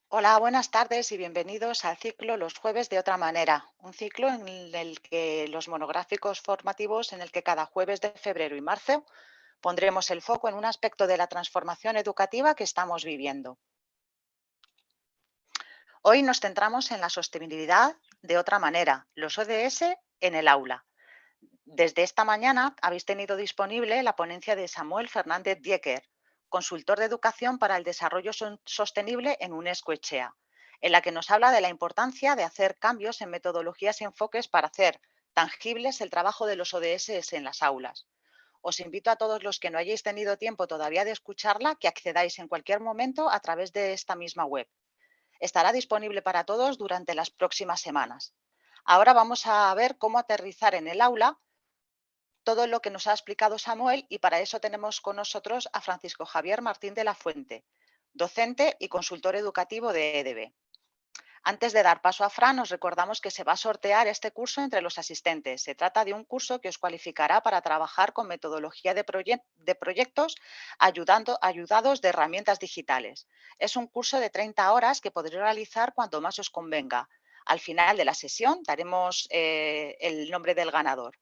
Hola, buenas tardes y bienvenidos al ciclo Los jueves de otra manera, un ciclo en el que los monográficos formativos en el que cada jueves de febrero y marzo pondremos el foco en un aspecto de la transformación educativa que estamos viviendo. Hoy nos centramos en la sostenibilidad de otra manera, los ODS en el aula. Desde esta mañana habéis tenido disponible la ponencia de Samuel Fernández Diecker, consultor de educación para el desarrollo sostenible en UNESCO Echea, en la que nos habla de la importancia de hacer cambios en metodologías y enfoques para hacer tangibles el trabajo de los ODS en las aulas. Os invito a todos los que no hayáis tenido tiempo todavía de escucharla que accedáis en cualquier momento a través de esta misma web. Estará disponible para todos durante las próximas semanas. Ahora vamos a ver cómo aterrizar en el aula todo lo que nos ha explicado Samuel y para eso tenemos con nosotros a Francisco Javier Martín de la Fuente, docente y consultor educativo de EDB. Antes de dar paso a Fran, os recordamos que se va a sortear este curso entre los asistentes. Se trata de un curso que os cualificará para trabajar con metodología de proyectos ayudados de herramientas digitales. Es un curso de 30 horas que podréis realizar cuanto más os convenga. Al final de la sesión daremos el nombre del ganador.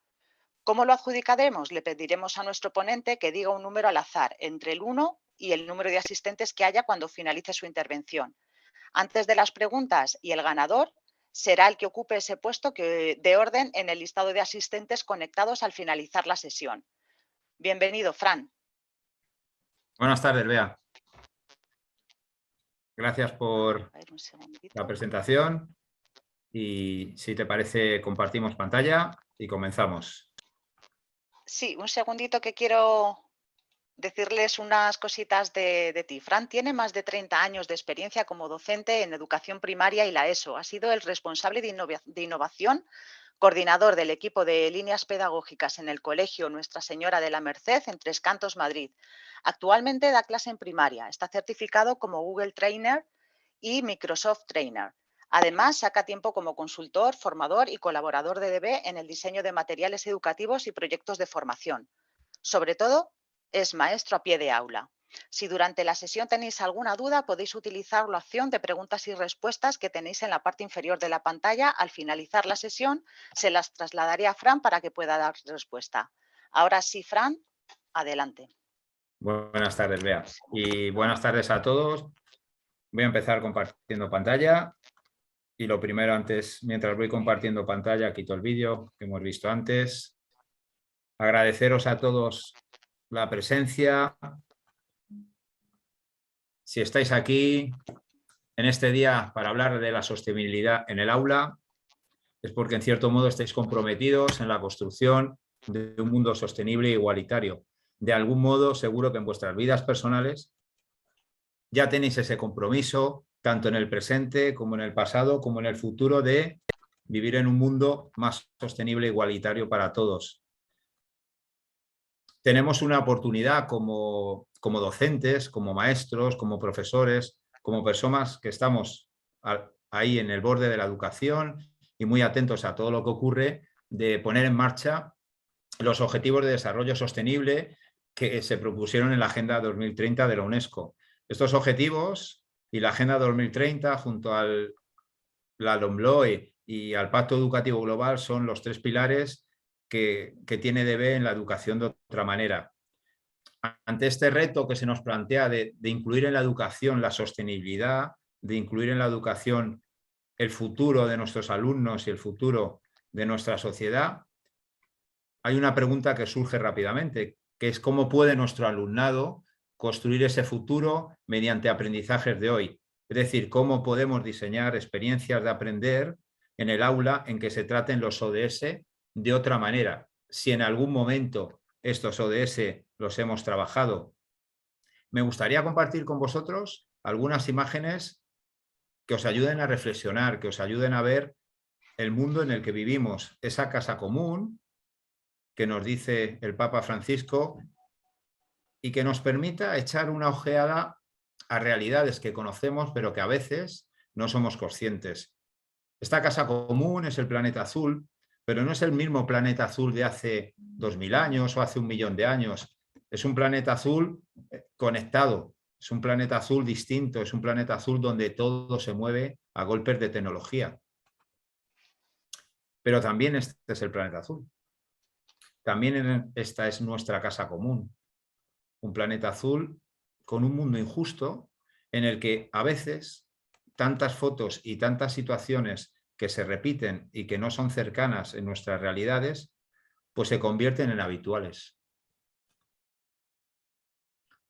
¿Cómo lo adjudicaremos? Le pediremos a nuestro ponente que diga un número al azar, entre el 1 y el número de asistentes que haya cuando finalice su intervención. Antes de las preguntas y el ganador será el que ocupe ese puesto de orden en el listado de asistentes conectados al finalizar la sesión. Bienvenido, Fran. Buenas tardes, Bea. Gracias por A ver, un la segundito. presentación y si te parece compartimos pantalla y comenzamos. Sí, un segundito que quiero decirles unas cositas de ti. Fran tiene más de 30 años de experiencia como docente en educación primaria y la ESO. Ha sido el responsable de innovación, coordinador del equipo de líneas pedagógicas en el Colegio Nuestra Señora de la Merced en Tres Cantos, Madrid. Actualmente da clase en primaria. Está certificado como Google Trainer y Microsoft Trainer. Además, saca tiempo como consultor, formador y colaborador de EDB en el diseño de materiales educativos y proyectos de formación. Sobre todo, es maestro a pie de aula. Si durante la sesión tenéis alguna duda, podéis utilizar la opción de preguntas y respuestas que tenéis en la parte inferior de la pantalla. Al finalizar la sesión, se las trasladaré a Fran para que pueda dar respuesta. Ahora sí, Fran, adelante. Buenas tardes, Bea. Y buenas tardes a todos. Voy a empezar compartiendo pantalla y lo primero antes, mientras voy compartiendo pantalla, quito el vídeo que hemos visto antes. Agradeceros a todos la presencia. Si estáis aquí en este día para hablar de la sostenibilidad en el aula, es porque en cierto modo estáis comprometidos en la construcción de un mundo sostenible e igualitario. De algún modo, seguro que en vuestras vidas personales ya tenéis ese compromiso, tanto en el presente como en el pasado, como en el futuro, de vivir en un mundo más sostenible e igualitario para todos. Tenemos una oportunidad como docentes, como maestros, como profesores, como personas que estamos ahí en el borde de la educación y muy atentos a todo lo que ocurre, de poner en marcha los Objetivos de Desarrollo Sostenible que se propusieron en la Agenda 2030 de la UNESCO. Estos objetivos y la Agenda 2030 junto a la LOMLOE y al Pacto Educativo Global son los tres pilares que tiene DB en la educación de otra manera. Ante este reto que se nos plantea de incluir en la educación la sostenibilidad, de incluir en la educación el futuro de nuestros alumnos y el futuro de nuestra sociedad, hay una pregunta que surge rápidamente, que es cómo puede nuestro alumnado construir ese futuro mediante aprendizajes de hoy. Es decir, cómo podemos diseñar experiencias de aprender en el aula en que se traten los ODS de otra manera. Si en algún momento estos ODS los hemos trabajado. Me gustaría compartir con vosotros algunas imágenes que os ayuden a reflexionar, que os ayuden a ver el mundo en el que vivimos, esa casa común que nos dice el Papa Francisco y que nos permita echar una ojeada a realidades que conocemos pero que a veces no somos conscientes. Esta casa común es el planeta azul, pero no es el mismo planeta azul de hace 2000 años o hace 1 millón de años. Es un planeta azul conectado, Es un planeta azul distinto, es un planeta azul donde todo se mueve a golpes de tecnología. Pero también este es el planeta azul. También esta es nuestra casa común. Un planeta azul con un mundo injusto en el que a veces tantas fotos y tantas situaciones que se repiten y que no son cercanas en nuestras realidades, pues se convierten en habituales.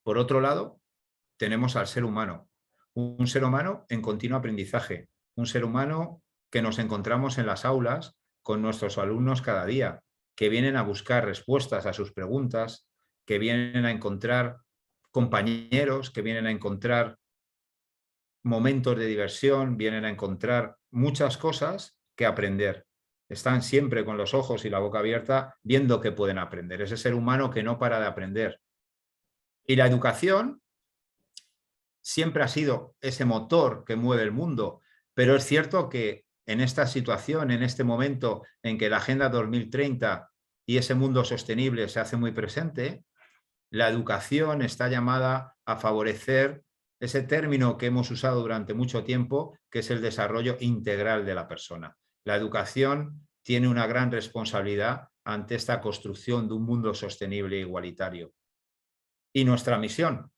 Por otro lado, tenemos al ser humano, un ser humano en continuo aprendizaje, un ser humano que nos encontramos en las aulas con nuestros alumnos cada día, que vienen a buscar respuestas a sus preguntas, que vienen a encontrar compañeros, que vienen a encontrar momentos de diversión, vienen a encontrar muchas cosas que aprender. Están siempre con los ojos y la boca abierta viendo que pueden aprender. Ese ser humano que no para de aprender. Y la educación siempre ha sido ese motor que mueve el mundo, pero es cierto que en esta situación, en este momento en que la Agenda 2030 y ese mundo sostenible se hace muy presente, la educación está llamada a favorecer ese término que hemos usado durante mucho tiempo, que es el desarrollo integral de la persona. La educación tiene una gran responsabilidad ante esta construcción de un mundo sostenible e igualitario. Y nuestra misión,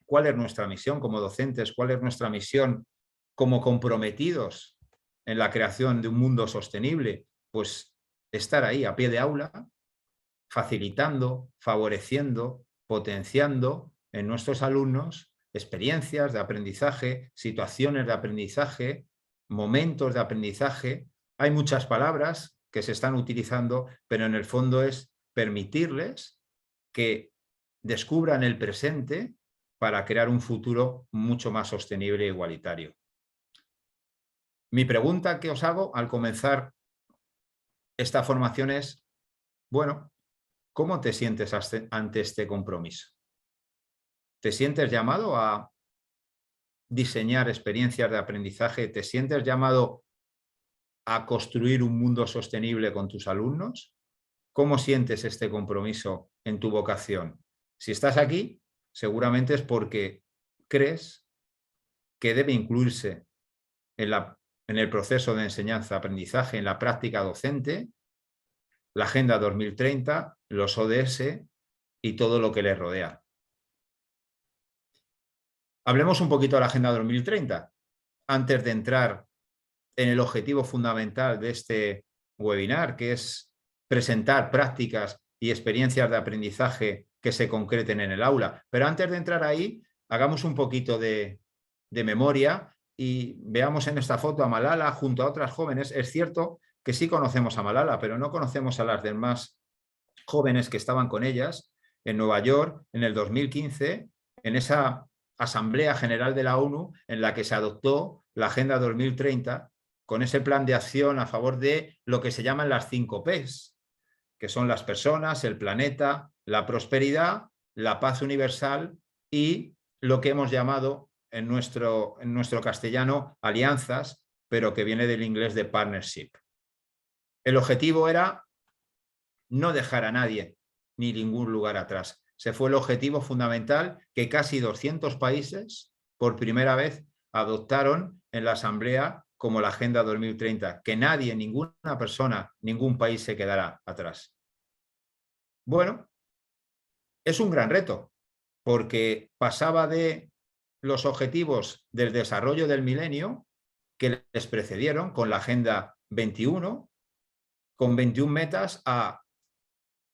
¿cuál es nuestra misión como docentes? ¿Cuál es nuestra misión como comprometidos en la creación de un mundo sostenible? Pues estar ahí a pie de aula, facilitando, favoreciendo, potenciando en nuestros alumnos experiencias de aprendizaje, situaciones de aprendizaje, momentos de aprendizaje. Hay muchas palabras que se están utilizando, pero en el fondo es permitirles que descubran el presente para crear un futuro mucho más sostenible e igualitario. Mi pregunta que os hago al comenzar esta formación es, bueno, ¿cómo te sientes ante este compromiso? ¿Te sientes llamado a diseñar experiencias de aprendizaje? ¿Te sientes llamado a construir un mundo sostenible con tus alumnos? ¿Cómo sientes este compromiso en tu vocación? Si estás aquí, seguramente es porque crees que debe incluirse en el proceso de enseñanza-aprendizaje, en la práctica docente, la Agenda 2030, los ODS y todo lo que les rodea. Hablemos un poquito de la Agenda 2030, antes de entrar en el objetivo fundamental de este webinar, que es presentar prácticas y experiencias de aprendizaje que se concreten en el aula. Pero antes de entrar ahí, hagamos un poquito de memoria y veamos en esta foto a Malala junto a otras jóvenes. Es cierto que sí conocemos a Malala, pero no conocemos a las demás jóvenes que estaban con ellas en Nueva York en el 2015, en esa Asamblea General de la ONU en la que se adoptó la Agenda 2030 con ese plan de acción a favor de lo que se llaman las 5 Ps, que son las personas, el planeta, la prosperidad, la paz universal y lo que hemos llamado en nuestro castellano alianzas, pero que viene del inglés de partnership. El objetivo era no dejar a nadie ni ningún lugar atrás. Se fue el objetivo fundamental que casi 200 países por primera vez adoptaron en la Asamblea como la Agenda 2030, que nadie, ninguna persona, ningún país se quedará atrás. Bueno, es un gran reto, porque pasaba de los objetivos del desarrollo del milenio que les precedieron con la Agenda 21, con 21 metas, a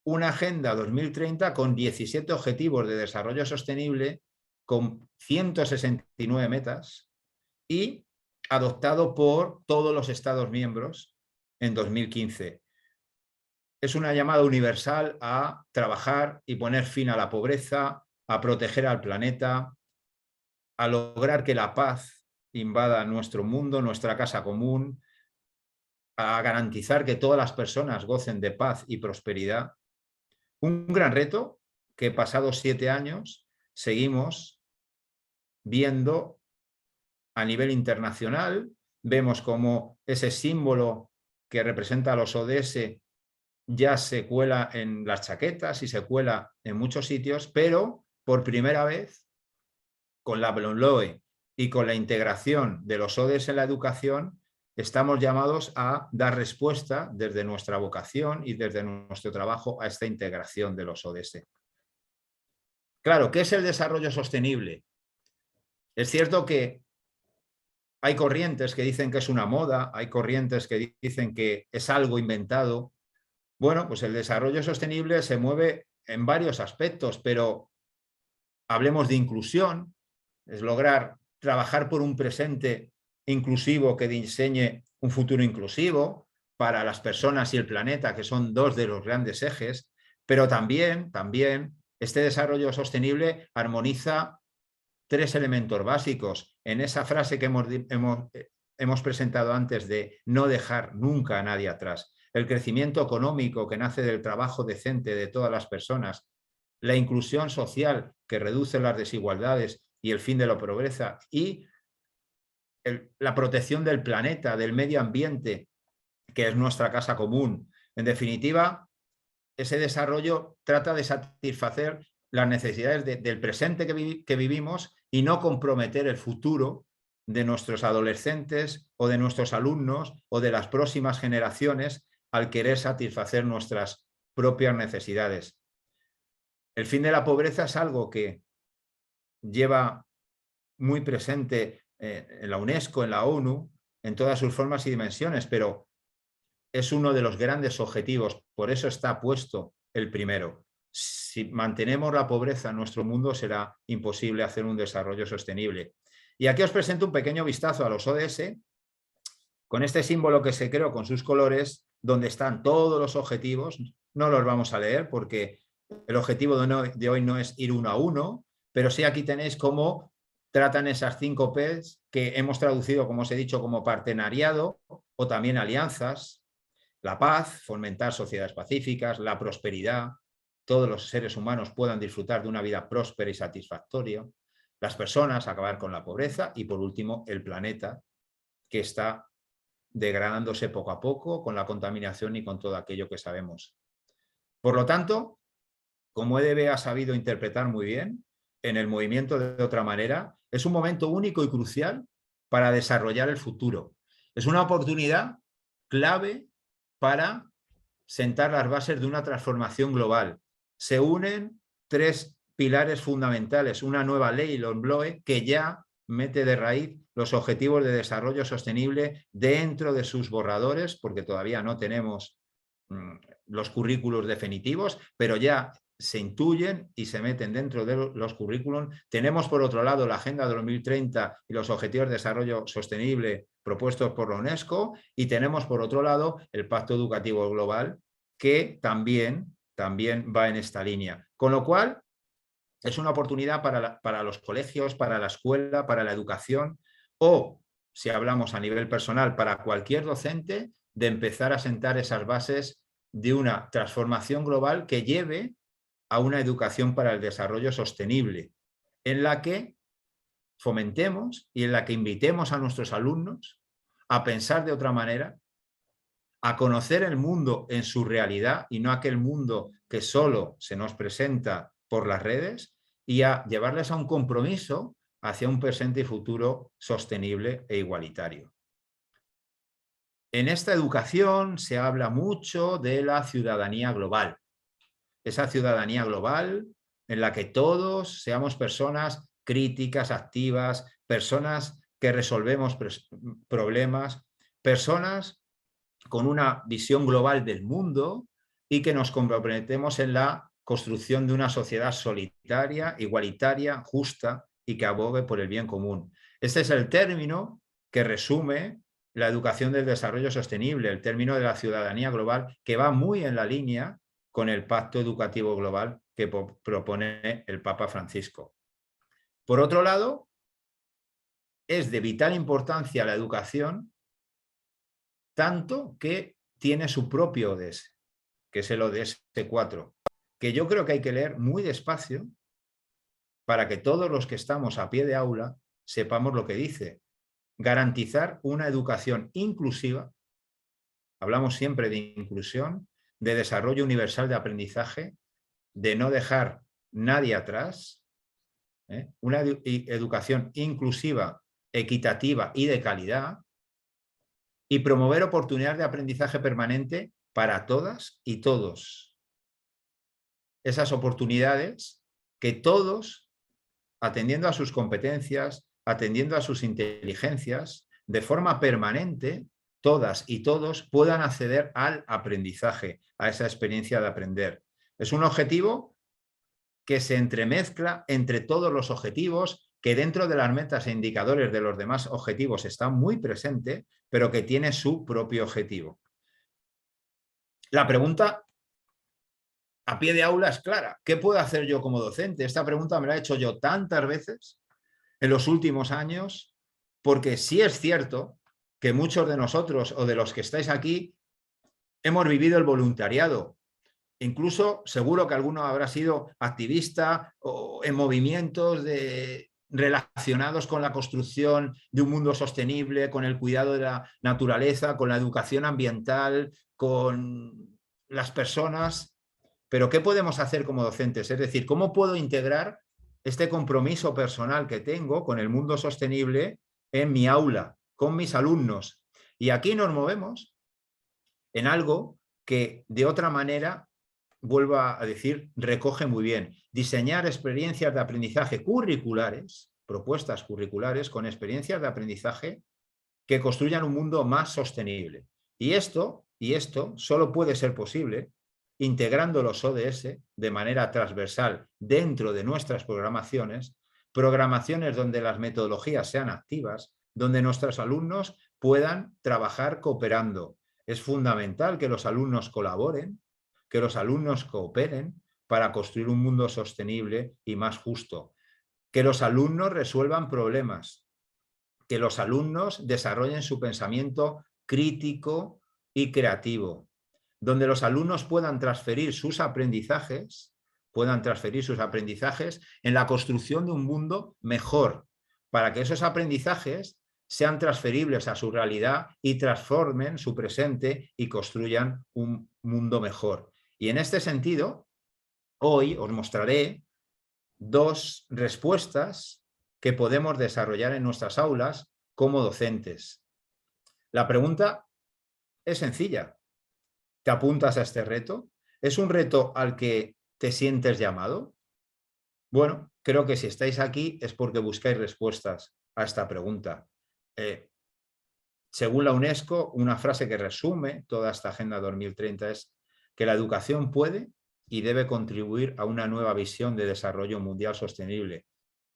una Agenda 2030 con 17 objetivos de desarrollo sostenible, con 169 metas y adoptado por todos los Estados miembros en 2015. Es una llamada universal a trabajar y poner fin a la pobreza, a proteger al planeta, a lograr que la paz invada nuestro mundo, nuestra casa común, a garantizar que todas las personas gocen de paz y prosperidad. Un gran reto que pasados 7 años seguimos viendo a nivel internacional. Vemos como ese símbolo que representa a los ODS ya se cuela en las chaquetas y se cuela en muchos sitios, pero por primera vez con la LOMLOE y con la integración de los ODS en la educación, estamos llamados a dar respuesta desde nuestra vocación y desde nuestro trabajo a esta integración de los ODS. Claro, ¿qué es el desarrollo sostenible? Es cierto que hay corrientes que dicen que es una moda, hay corrientes que dicen que es algo inventado. Bueno, pues el desarrollo sostenible se mueve en varios aspectos, pero hablemos de inclusión, es lograr trabajar por un presente inclusivo que diseñe un futuro inclusivo para las personas y el planeta, que son dos de los grandes ejes, pero también este desarrollo sostenible armoniza tres elementos básicos. En esa frase que hemos presentado antes de no dejar nunca a nadie atrás, el crecimiento económico que nace del trabajo decente de todas las personas, la inclusión social que reduce las desigualdades y el fin de la pobreza, y la protección del planeta, del medio ambiente, que es nuestra casa común. En definitiva, ese desarrollo trata de satisfacer las necesidades del presente que vivimos y no comprometer el futuro de nuestros adolescentes o de nuestros alumnos o de las próximas generaciones al querer satisfacer nuestras propias necesidades. El fin de la pobreza es algo que lleva muy presente en la UNESCO, en la ONU, en todas sus formas y dimensiones, pero es uno de los grandes objetivos, por eso está puesto el primero. Si mantenemos la pobreza en nuestro mundo, será imposible hacer un desarrollo sostenible. Y aquí os presento un pequeño vistazo a los ODS, con este símbolo que se creó con sus colores, donde están todos los objetivos. No los vamos a leer porque el objetivo de hoy no es ir uno a uno, pero sí aquí tenéis cómo tratan esas 5 P's que hemos traducido, como os he dicho, como partenariado o también alianzas, la paz, fomentar sociedades pacíficas, la prosperidad, todos los seres humanos puedan disfrutar de una vida próspera y satisfactoria, las personas, acabar con la pobreza y, por último, el planeta, que está degradándose poco a poco con la contaminación y con todo aquello que sabemos. Por lo tanto, como EDB ha sabido interpretar muy bien, en el movimiento de otra manera, es un momento único y crucial para desarrollar el futuro. Es una oportunidad clave para sentar las bases de una transformación global. Se unen 3 pilares fundamentales, una nueva ley, LOMLOE, que ya mete de raíz los objetivos de desarrollo sostenible dentro de sus borradores, porque todavía no tenemos los currículos definitivos, pero ya se intuyen y se meten dentro de los currículums. Tenemos, por otro lado, la Agenda 2030 y los Objetivos de Desarrollo Sostenible propuestos por la UNESCO, y tenemos, por otro lado, el Pacto Educativo Global, que también va en esta línea. Con lo cual, es una oportunidad para los colegios, para la escuela, para la educación, o, si hablamos a nivel personal, para cualquier docente, de empezar a sentar esas bases de una transformación global que lleve a una educación para el desarrollo sostenible, en la que fomentemos y en la que invitemos a nuestros alumnos a pensar de otra manera, a conocer el mundo en su realidad y no aquel mundo que solo se nos presenta por las redes, y a llevarles a un compromiso hacia un presente y futuro sostenible e igualitario. En esta educación se habla mucho de la ciudadanía global. Esa ciudadanía global en la que todos seamos personas críticas, activas, personas que resolvemos problemas, personas con una visión global del mundo y que nos comprometemos en la construcción de una sociedad solidaria, igualitaria, justa y que abogue por el bien común. Este es el término que resume la educación del desarrollo sostenible, el término de la ciudadanía global, que va muy en la línea con el Pacto Educativo Global que propone el Papa Francisco. Por otro lado, es de vital importancia la educación, tanto que tiene su propio ODS, que es el ODS 4, que yo creo que hay que leer muy despacio para que todos los que estamos a pie de aula sepamos lo que dice. Garantizar una educación inclusiva, hablamos siempre de inclusión, de desarrollo universal de aprendizaje, de no dejar nadie atrás, una educación inclusiva, equitativa y de calidad, y promover oportunidades de aprendizaje permanente para todas y todos. Esas oportunidades que todos, atendiendo a sus competencias, atendiendo a sus inteligencias, de forma permanente, todas y todos puedan acceder al aprendizaje, a esa experiencia de aprender. Es un objetivo que se entremezcla entre todos los objetivos, que dentro de las metas e indicadores de los demás objetivos está muy presente, pero que tiene su propio objetivo. La pregunta a pie de aula es clara. ¿Qué puedo hacer yo como docente? Esta pregunta me la he hecho yo tantas veces en los últimos años, porque sí es cierto que muchos de nosotros o de los que estáis aquí hemos vivido el voluntariado. Incluso seguro que alguno habrá sido activista o en movimientos relacionados con la construcción de un mundo sostenible, con el cuidado de la naturaleza, con la educación ambiental, con las personas. Pero ¿qué podemos hacer como docentes? Es decir, ¿cómo puedo integrar este compromiso personal que tengo con el mundo sostenible en mi aula, con mis alumnos? Y aquí nos movemos en algo que de otra manera, vuelvo a decir, recoge muy bien. Diseñar experiencias de aprendizaje curriculares, propuestas curriculares con experiencias de aprendizaje que construyan un mundo más sostenible. Y esto solo puede ser posible integrando los ODS de manera transversal dentro de nuestras programaciones donde las metodologías sean activas, donde nuestros alumnos puedan trabajar cooperando. Es fundamental que los alumnos colaboren, que los alumnos cooperen para construir un mundo sostenible y más justo. Que los alumnos resuelvan problemas, que los alumnos desarrollen su pensamiento crítico y creativo, donde los alumnos puedan transferir sus aprendizajes en la construcción de un mundo mejor, para que esos aprendizajes sean transferibles a su realidad y transformen su presente y construyan un mundo mejor. Y en este sentido, hoy os mostraré dos respuestas que podemos desarrollar en nuestras aulas como docentes. La pregunta es sencilla. ¿Te apuntas a este reto? ¿Es un reto al que te sientes llamado? Bueno, creo que si estáis aquí es porque buscáis respuestas a esta pregunta. Según la UNESCO, una frase que resume toda esta Agenda 2030 es que la educación puede y debe contribuir a una nueva visión de desarrollo mundial sostenible.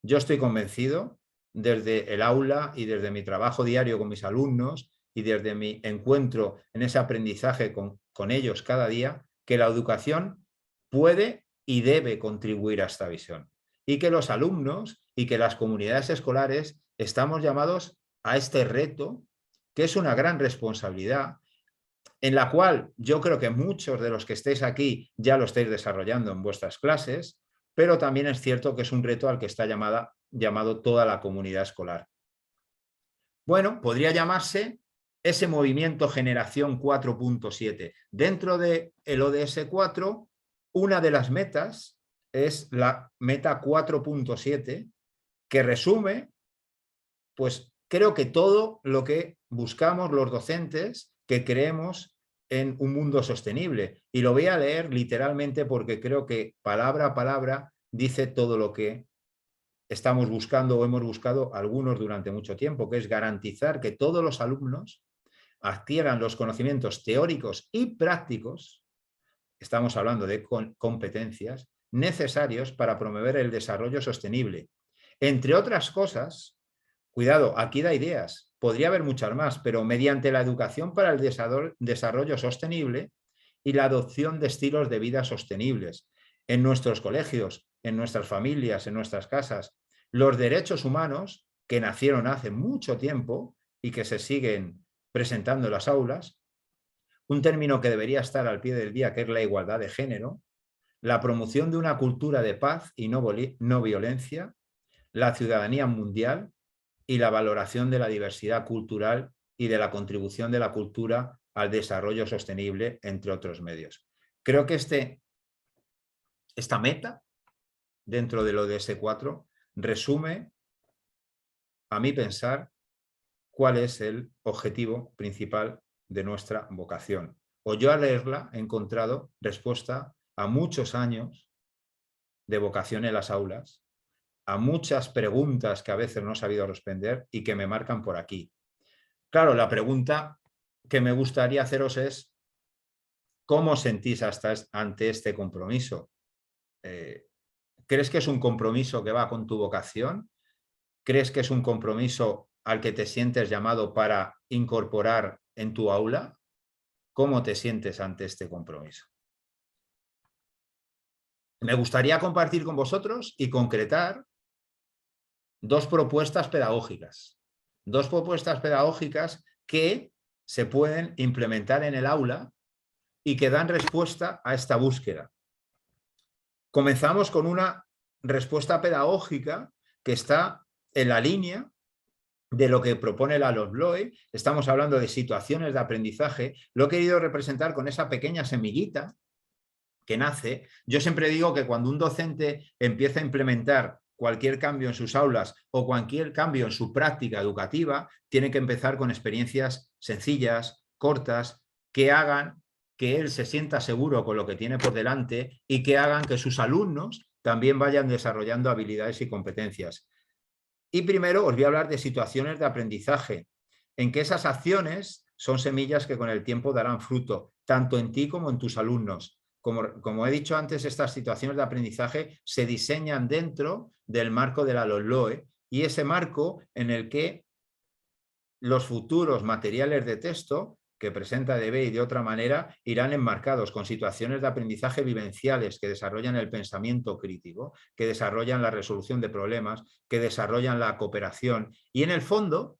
Yo estoy convencido, desde el aula y desde mi trabajo diario con mis alumnos y desde mi encuentro en ese aprendizaje con ellos cada día, que la educación puede y debe contribuir a esta visión. Y que los alumnos y que las comunidades escolares estamos llamados a este reto, que es una gran responsabilidad, en la cual yo creo que muchos de los que estéis aquí ya lo estáis desarrollando en vuestras clases, pero también es cierto que es un reto al que está llamado toda la comunidad escolar. Bueno, podría llamarse ese movimiento Generación 4.7. Dentro del ODS 4, una de las metas es la meta 4.7, que resume, pues creo que todo lo que buscamos los docentes que creemos en un mundo sostenible. Y lo voy a leer literalmente porque creo que palabra a palabra dice todo lo que estamos buscando o hemos buscado algunos durante mucho tiempo, que es garantizar que todos los alumnos adquieran los conocimientos teóricos y prácticos, estamos hablando de competencias, necesarios para promover el desarrollo sostenible. Entre otras cosas, cuidado, aquí da ideas, podría haber muchas más, pero mediante la educación para el desarrollo sostenible y la adopción de estilos de vida sostenibles en nuestros colegios, en nuestras familias, en nuestras casas, los derechos humanos que nacieron hace mucho tiempo y que se siguen presentando en las aulas, un término que debería estar al pie del día, que es la igualdad de género, la promoción de una cultura de paz y no violencia, la ciudadanía mundial y la valoración de la diversidad cultural y de la contribución de la cultura al desarrollo sostenible, entre otros medios. Creo que esta meta, dentro del ODS 4, resume, a mi pensar, cuál es el objetivo principal de nuestra vocación. O yo al leerla he encontrado respuesta a muchos años de vocación en las aulas, a muchas preguntas que a veces no he sabido responder y que me marcan por aquí. Claro, la pregunta que me gustaría haceros es, ¿cómo os sentís ante este compromiso? ¿Crees que es un compromiso que va con tu vocación? ¿Crees que es un compromiso al que te sientes llamado para incorporar en tu aula? ¿Cómo te sientes ante este compromiso? Me gustaría compartir con vosotros y concretar dos propuestas pedagógicas. Dos propuestas pedagógicas que se pueden implementar en el aula y que dan respuesta a esta búsqueda. Comenzamos con una respuesta pedagógica que está en la línea de lo que propone la LOMLOE. Estamos hablando de situaciones de aprendizaje. Lo he querido representar con esa pequeña semillita que nace. Yo siempre digo que cuando un docente empieza a implementar cualquier cambio en sus aulas o cualquier cambio en su práctica educativa, tiene que empezar con experiencias sencillas, cortas, que hagan que él se sienta seguro con lo que tiene por delante y que hagan que sus alumnos también vayan desarrollando habilidades y competencias. Y primero os voy a hablar de situaciones de aprendizaje, en que esas acciones son semillas que con el tiempo darán fruto, tanto en ti como en tus alumnos. Como he dicho antes, estas situaciones de aprendizaje se diseñan dentro del marco de la LOMLOE y ese marco en el que los futuros materiales de texto que presenta DB y de otra manera irán enmarcados con situaciones de aprendizaje vivenciales que desarrollan el pensamiento crítico, que desarrollan la resolución de problemas, que desarrollan la cooperación y en el fondo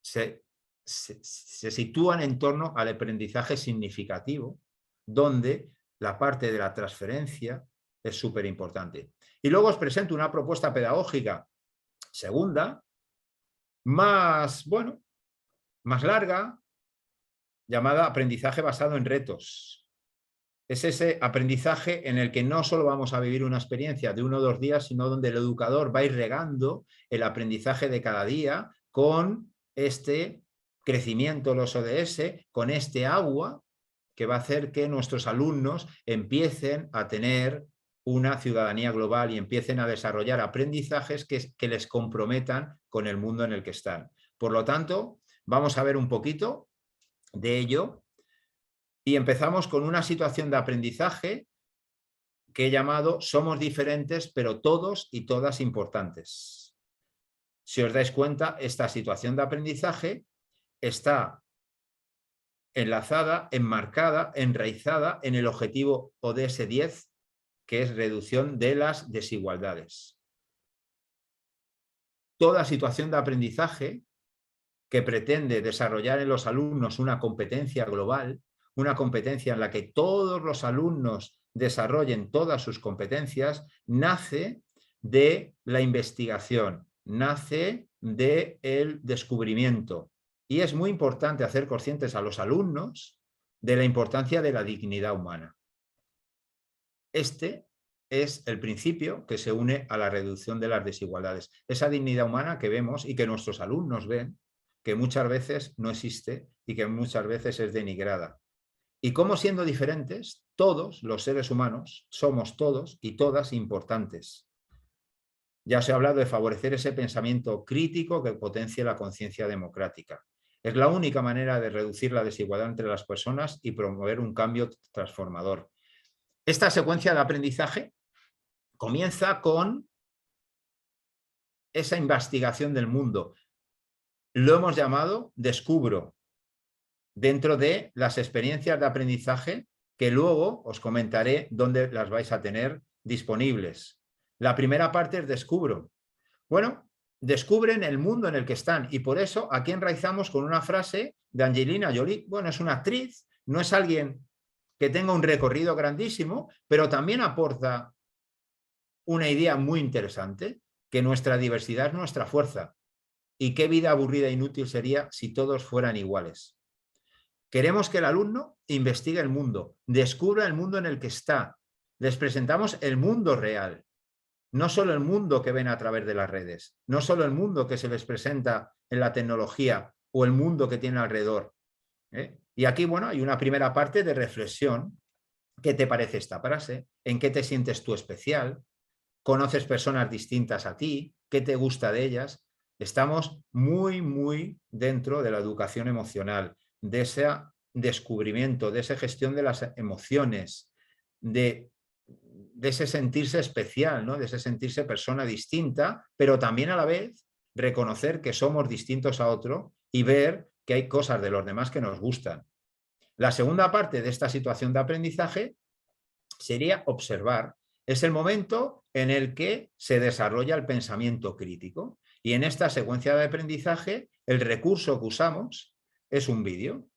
se sitúan en torno al aprendizaje significativo, donde la parte de la transferencia es súper importante. Y luego os presento una propuesta pedagógica segunda, más larga, llamada aprendizaje basado en retos. Es ese aprendizaje en el que no solo vamos a vivir una experiencia de 1 o 2 días, sino donde el educador va a ir regando el aprendizaje de cada día con este crecimiento, los ODS, con este agua que va a hacer que nuestros alumnos empiecen a tener una ciudadanía global y empiecen a desarrollar aprendizajes que les comprometan con el mundo en el que están. Por lo tanto, vamos a ver un poquito de ello y empezamos con una situación de aprendizaje que he llamado Somos diferentes, pero todos y todas importantes. Si os dais cuenta, esta situación de aprendizaje está enlazada, enmarcada, enraizada en el objetivo ODS 10, que es reducción de las desigualdades. Toda situación de aprendizaje que pretende desarrollar en los alumnos una competencia global, una competencia en la que todos los alumnos desarrollen todas sus competencias, nace de la investigación, nace del descubrimiento. Y es muy importante hacer conscientes a los alumnos de la importancia de la dignidad humana. Este es el principio que se une a la reducción de las desigualdades. Esa dignidad humana que vemos y que nuestros alumnos ven, que muchas veces no existe y que muchas veces es denigrada. Y cómo siendo diferentes, todos los seres humanos somos todos y todas importantes. Ya os he hablado de favorecer ese pensamiento crítico que potencie la conciencia democrática. Es la única manera de reducir la desigualdad entre las personas y promover un cambio transformador. Esta secuencia de aprendizaje comienza con esa investigación del mundo. Lo hemos llamado descubro, dentro de las experiencias de aprendizaje que luego os comentaré dónde las vais a tener disponibles. La primera parte es descubro. Bueno, descubren el mundo en el que están y por eso aquí enraizamos con una frase de Angelina Jolie. Bueno, es una actriz, no es alguien que tenga un recorrido grandísimo, pero también aporta una idea muy interesante, que nuestra diversidad es nuestra fuerza. Y qué vida aburrida e inútil sería si todos fueran iguales. Queremos que el alumno investigue el mundo, descubra el mundo en el que está. Les presentamos el mundo real. no solo el mundo que ven a través de las redes, no solo el mundo que se les presenta en la tecnología o el mundo que tienen alrededor. Y aquí, bueno, hay una primera parte de reflexión. ¿Qué te parece esta frase? ¿En qué te sientes tú especial? ¿Conoces personas distintas a ti? ¿Qué te gusta de ellas? Estamos muy, muy dentro de la educación emocional, de ese descubrimiento, de esa gestión de las emociones, de ese sentirse especial, ¿no? De ese sentirse persona distinta, pero también a la vez reconocer que somos distintos a otro y ver que hay cosas de los demás que nos gustan. La segunda parte de esta situación de aprendizaje sería observar. Es el momento en el que se desarrolla el pensamiento crítico. Y en esta secuencia de aprendizaje, el recurso que usamos es un vídeo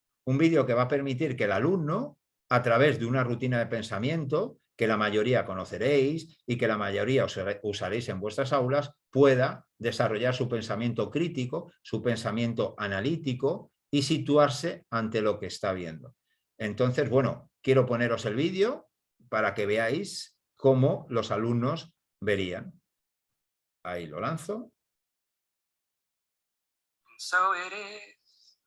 que va a permitir que el alumno, a través de una rutina de pensamiento, que la mayoría conoceréis y que la mayoría usaréis en vuestras aulas, pueda desarrollar su pensamiento crítico, su pensamiento analítico y situarse ante lo que está viendo. Entonces, bueno, quiero poneros el vídeo para que veáis cómo los alumnos verían. Ahí lo lanzo. So it is,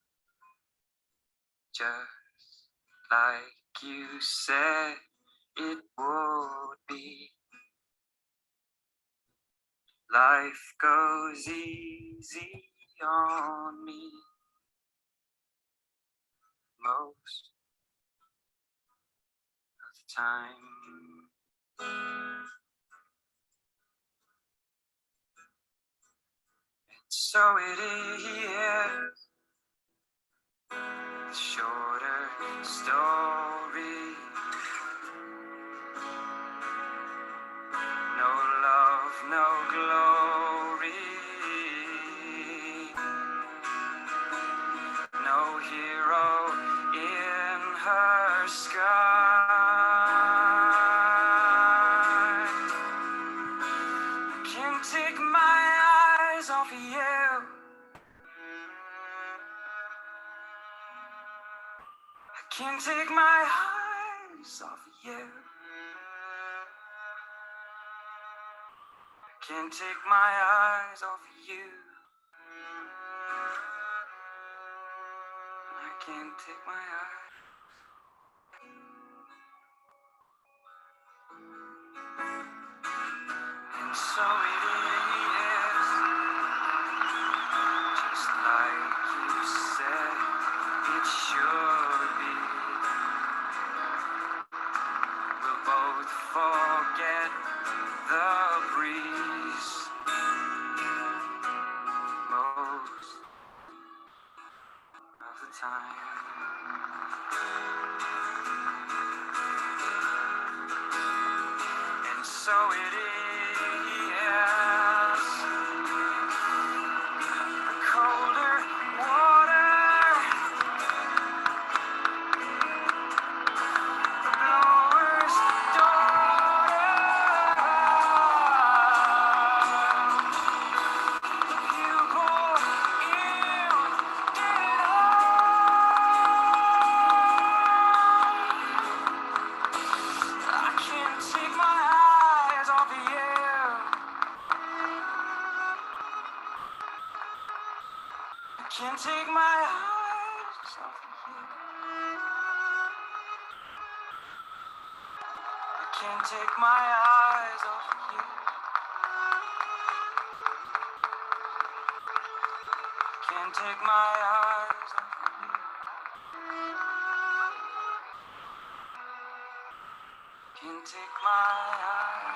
just like you said it would be. Life goes easy on me most of the time. And so it is, a shorter story. No love, no glory. No hero in her sky. Can't take my eyes off of you. I can't take my eyes off of you. I can't take my eyes off of you. I can't take my eyes. And so it is, just like you said it should be. We'll both forget the breeze most of the time. And so it is, colder water, the blower's daughter. You go in, get it I can't take my eyes off of you. I can't take my eyes off of you. I can't take my eyes off of you. I can't take my eyes off of you. Can't take my eyes off of you. Can't take my eyes.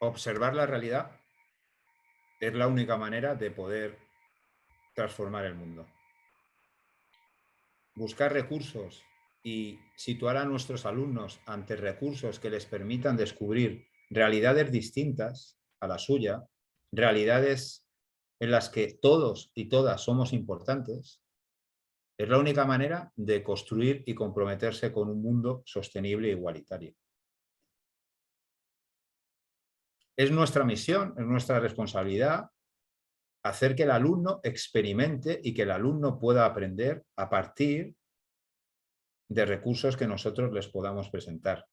Observar la realidad es la única manera de poder transformar el mundo. Buscar recursos y situar a nuestros alumnos ante recursos que les permitan descubrir realidades distintas a la suya, realidades en las que todos y todas somos importantes, es la única manera de construir y comprometerse con un mundo sostenible e igualitario. es nuestra misión, es nuestra responsabilidad hacer que el alumno experimente y que el alumno pueda aprender a partir de recursos que nosotros les podamos presentar.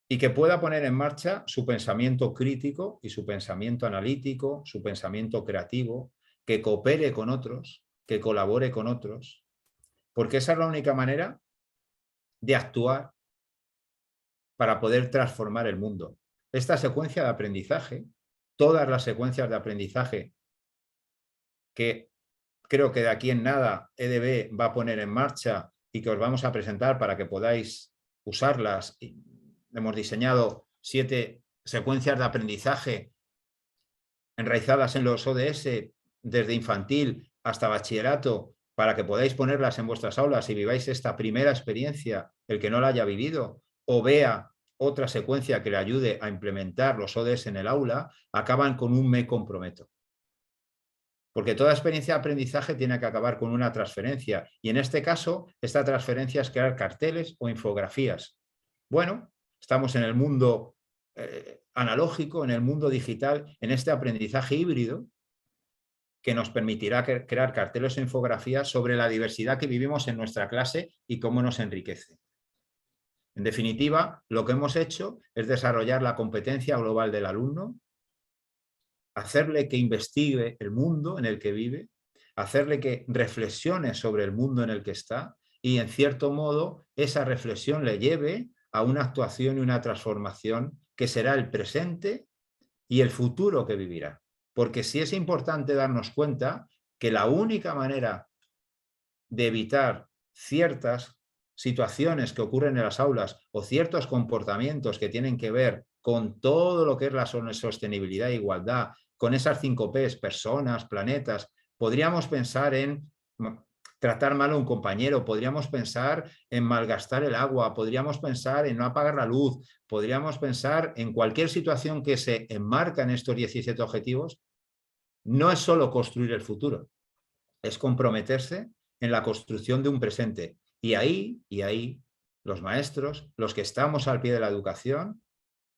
Y que pueda poner en marcha su pensamiento crítico y su pensamiento analítico, su pensamiento creativo, que coopere con otros, que colabore con otros, porque esa es la única manera de actuar para poder transformar el mundo. Esta secuencia de aprendizaje, todas las secuencias de aprendizaje que creo que de aquí en nada EDB va a poner en marcha y que os vamos a presentar para que podáis usarlas. Hemos diseñado 7 secuencias de aprendizaje enraizadas en los ODS desde infantil hasta bachillerato para que podáis ponerlas en vuestras aulas y viváis esta primera experiencia, el que no la haya vivido o vea otra secuencia que le ayude a implementar los ODS en el aula, acaban con un me comprometo. Porque toda experiencia de aprendizaje tiene que acabar con una transferencia. Y en este caso, esta transferencia es crear carteles o infografías. Bueno, estamos en el mundo analógico, en el mundo digital, en este aprendizaje híbrido que nos permitirá crear carteles o infografías sobre la diversidad que vivimos en nuestra clase y cómo nos enriquece. En definitiva, lo que hemos hecho es desarrollar la competencia global del alumno, hacerle que investigue el mundo en el que vive, hacerle que reflexione sobre el mundo en el que está y, en cierto modo, esa reflexión le lleve a una actuación y una transformación que será el presente y el futuro que vivirá. Porque sí es importante darnos cuenta que la única manera de evitar ciertas situaciones que ocurren en las aulas o ciertos comportamientos que tienen que ver con todo lo que es la sostenibilidad e igualdad, con esas 5 Ps, personas, planetas, podríamos pensar en tratar mal a un compañero, podríamos pensar en malgastar el agua, podríamos pensar en no apagar la luz, podríamos pensar en cualquier situación que se enmarca en estos 17 objetivos. No es solo construir el futuro, es comprometerse en la construcción de un presente. Y ahí, los maestros, los que estamos al pie de la educación,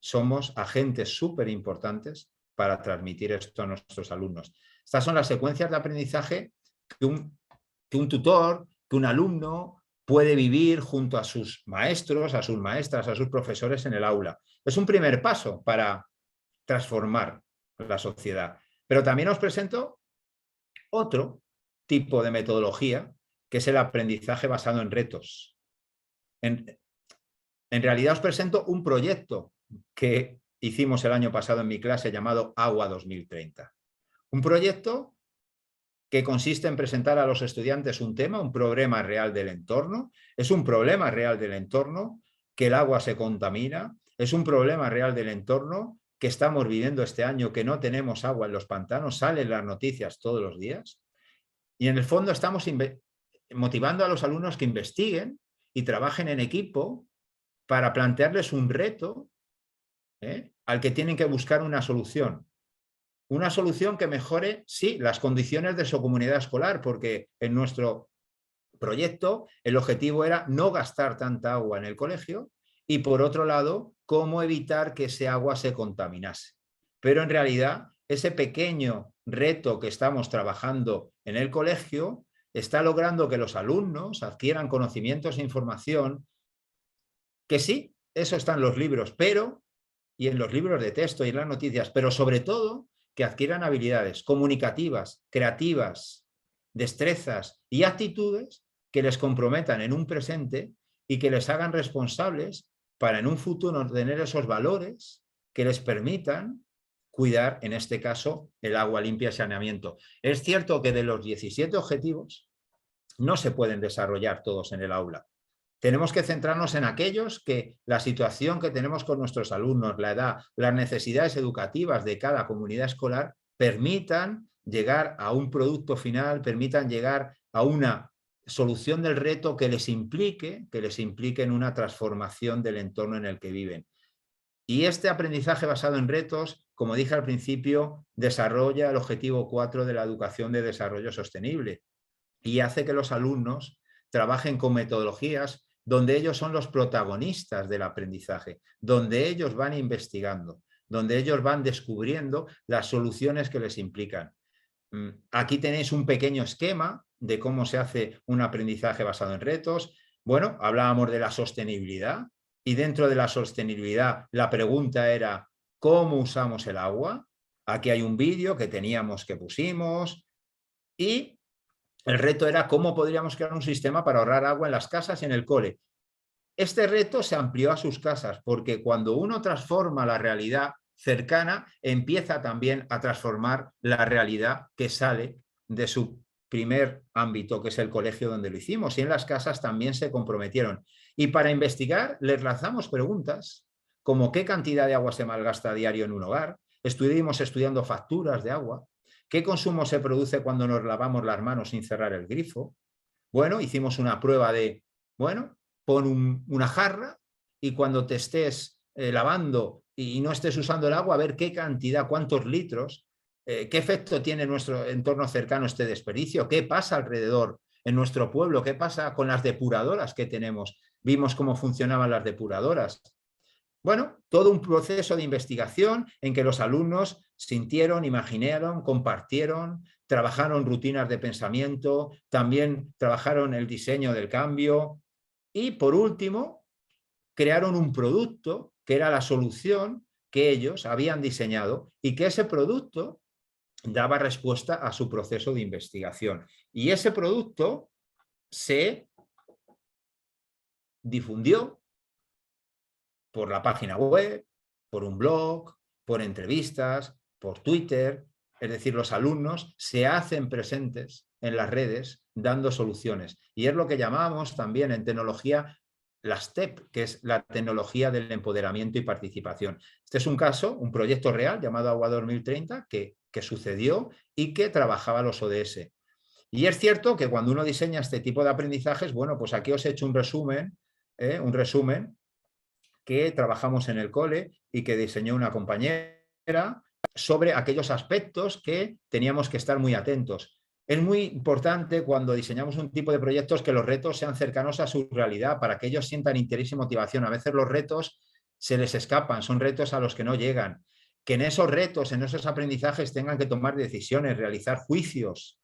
somos agentes súper importantes para transmitir esto a nuestros alumnos. Estas son las secuencias de aprendizaje que un tutor, que un alumno puede vivir junto a sus maestros, a sus maestras, a sus profesores en el aula. Es un primer paso para transformar la sociedad. Pero también os presento otro tipo de metodología, que es el aprendizaje basado en retos. En realidad os presento un proyecto que hicimos el año pasado en mi clase llamado Agua 2030. Un proyecto que consiste en presentar a los estudiantes un tema, un problema real del entorno. Es un problema real del entorno que el agua se contamina. Es un problema real del entorno que estamos viviendo este año, que no tenemos agua en los pantanos. Salen las noticias todos los días. Y en el fondo estamos motivando a los alumnos que investiguen y trabajen en equipo para plantearles un reto al que tienen que buscar una solución. Una solución que mejore, sí, las condiciones de su comunidad escolar, porque en nuestro proyecto el objetivo era no gastar tanta agua en el colegio y, por otro lado, cómo evitar que ese agua se contaminase. Pero en realidad, ese pequeño reto que estamos trabajando en el colegio está logrando que los alumnos adquieran conocimientos e información que sí, eso está en los libros, y en los libros de texto y en las noticias, pero sobre todo que adquieran habilidades comunicativas, creativas, destrezas y actitudes que les comprometan en un presente y que les hagan responsables para en un futuro tener esos valores que les permitan cuidar, en este caso, el agua limpia y saneamiento. Es cierto que de los 17 objetivos no se pueden desarrollar todos en el aula. Tenemos que centrarnos en aquellos que la situación que tenemos con nuestros alumnos, la edad, las necesidades educativas de cada comunidad escolar permitan llegar a un producto final, permitan llegar a una solución del reto que les implique en una transformación del entorno en el que viven. Y este aprendizaje basado en retos, como dije al principio, desarrolla el objetivo 4 de la educación de desarrollo sostenible y hace que los alumnos trabajen con metodologías donde ellos son los protagonistas del aprendizaje, donde ellos van investigando, donde ellos van descubriendo las soluciones que les implican. Aquí tenéis un pequeño esquema de cómo se hace un aprendizaje basado en retos. Bueno, hablábamos de la sostenibilidad y dentro de la sostenibilidad la pregunta era ¿cómo usamos el agua? Aquí hay un vídeo que pusimos y el reto era cómo podríamos crear un sistema para ahorrar agua en las casas y en el cole. Este reto se amplió a sus casas porque cuando uno transforma la realidad cercana, empieza también a transformar la realidad que sale de su primer ámbito, que es el colegio donde lo hicimos. Y en las casas también se comprometieron. Y para investigar les lanzamos preguntas como qué cantidad de agua se malgasta a diario en un hogar. Estuvimos estudiando facturas de agua. ¿Qué consumo se produce cuando nos lavamos las manos sin cerrar el grifo? Bueno, hicimos una prueba de, bueno, pon una jarra y cuando te estés lavando y no estés usando el agua, a ver qué cantidad, cuántos litros, qué efecto tiene en nuestro entorno cercano este desperdicio, qué pasa alrededor en nuestro pueblo, qué pasa con las depuradoras que tenemos. Vimos cómo funcionaban las depuradoras. Bueno, todo un proceso de investigación en que los alumnos sintieron, imaginaron, compartieron, trabajaron rutinas de pensamiento, también trabajaron el diseño del cambio y, por último, crearon un producto que era la solución que ellos habían diseñado y que ese producto daba respuesta a su proceso de investigación. Y ese producto se difundió por la página web, por un blog, por entrevistas, por Twitter. Es decir, los alumnos se hacen presentes en las redes dando soluciones. Y es lo que llamamos también en tecnología las TEP, que es la tecnología del empoderamiento y participación. Este es un caso, un proyecto real llamado Agua 2030 que sucedió y que trabajaba los ODS. Y es cierto que cuando uno diseña este tipo de aprendizajes, bueno, pues aquí os he hecho un resumen que trabajamos en el cole y que diseñó una compañera sobre aquellos aspectos que teníamos que estar muy atentos. Es muy importante cuando diseñamos un tipo de proyectos que los retos sean cercanos a su realidad para que ellos sientan interés y motivación. A veces los retos se les escapan, son retos a los que no llegan. Que en esos retos, en esos aprendizajes tengan que tomar decisiones, realizar juicios,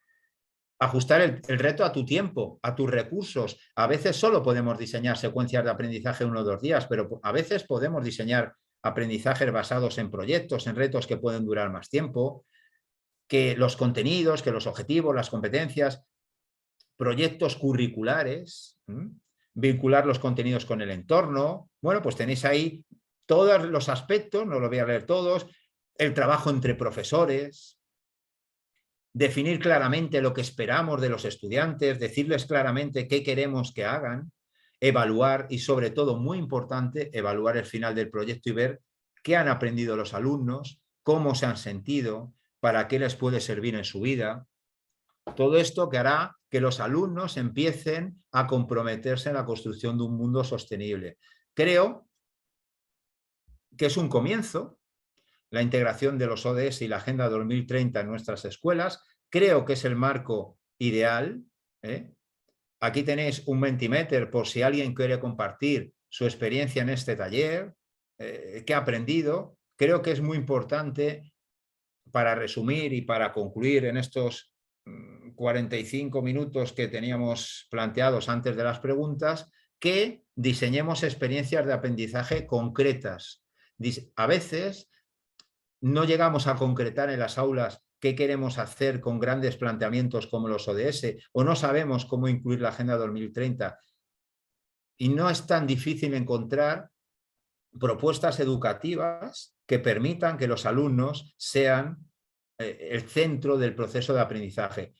ajustar el reto a tu tiempo, a tus recursos. A veces solo podemos diseñar secuencias de aprendizaje 1 o 2 días, pero a veces podemos diseñar aprendizajes basados en proyectos, en retos que pueden durar más tiempo, que los contenidos, que los objetivos, las competencias, proyectos curriculares, vincular los contenidos con el entorno. Bueno, pues tenéis ahí todos los aspectos, no lo voy a leer todos, el trabajo entre profesores, definir claramente lo que esperamos de los estudiantes, decirles claramente qué queremos que hagan, evaluar y, sobre todo, muy importante, evaluar el final del proyecto y ver qué han aprendido los alumnos, cómo se han sentido, para qué les puede servir en su vida. Todo esto que hará que los alumnos empiecen a comprometerse en la construcción de un mundo sostenible. Creo que es un comienzo, la integración de los ODS y la Agenda 2030 en nuestras escuelas. Creo que es el marco ideal. Aquí tenéis un Mentimeter por si alguien quiere compartir su experiencia en este taller, qué ha aprendido. Creo que es muy importante, para resumir y para concluir en estos 45 minutos que teníamos planteados antes de las preguntas, que diseñemos experiencias de aprendizaje concretas. A veces no llegamos a concretar en las aulas qué queremos hacer con grandes planteamientos como los ODS, o no sabemos cómo incluir la Agenda 2030. Y no es tan difícil encontrar propuestas educativas que permitan que los alumnos sean el centro del proceso de aprendizaje.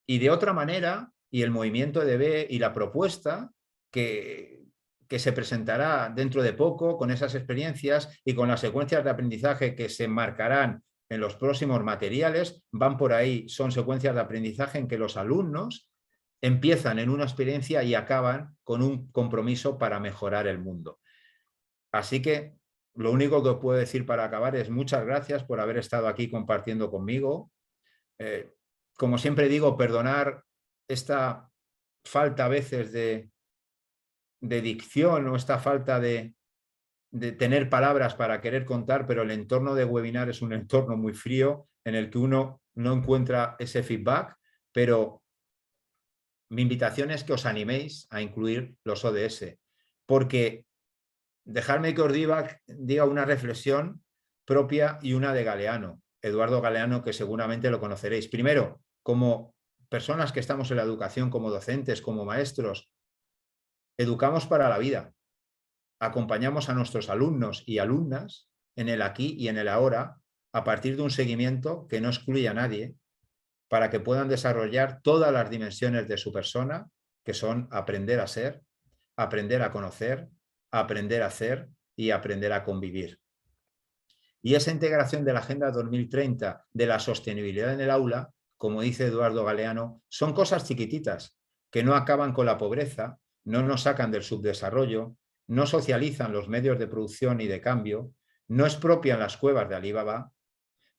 Y de otra manera, y el movimiento EDB y la propuesta que se presentará dentro de poco con esas experiencias y con las secuencias de aprendizaje que se marcarán en los próximos materiales, van por ahí, son secuencias de aprendizaje en que los alumnos empiezan en una experiencia y acaban con un compromiso para mejorar el mundo. Así que lo único que puedo decir para acabar es muchas gracias por haber estado aquí compartiendo conmigo. Como siempre digo, perdonar esta falta a veces de dicción o esta falta de de tener palabras para querer contar, pero el entorno de webinar es un entorno muy frío en el que uno no encuentra ese feedback, pero mi invitación es que os animéis a incluir los ODS, porque dejadme que os diga una reflexión propia y una de Galeano, Eduardo Galeano, que seguramente lo conoceréis. Primero, como personas que estamos en la educación, como docentes, como maestros, educamos para la vida. Acompañamos a nuestros alumnos y alumnas en el aquí y en el ahora a partir de un seguimiento que no excluye a nadie para que puedan desarrollar todas las dimensiones de su persona, que son aprender a ser, aprender a conocer, aprender a hacer y aprender a convivir. Y esa integración de la Agenda 2030, de la sostenibilidad en el aula, como dice Eduardo Galeano, son cosas chiquititas que no acaban con la pobreza, no nos sacan del subdesarrollo, no socializan los medios de producción y de cambio, no expropian las cuevas de Alibaba,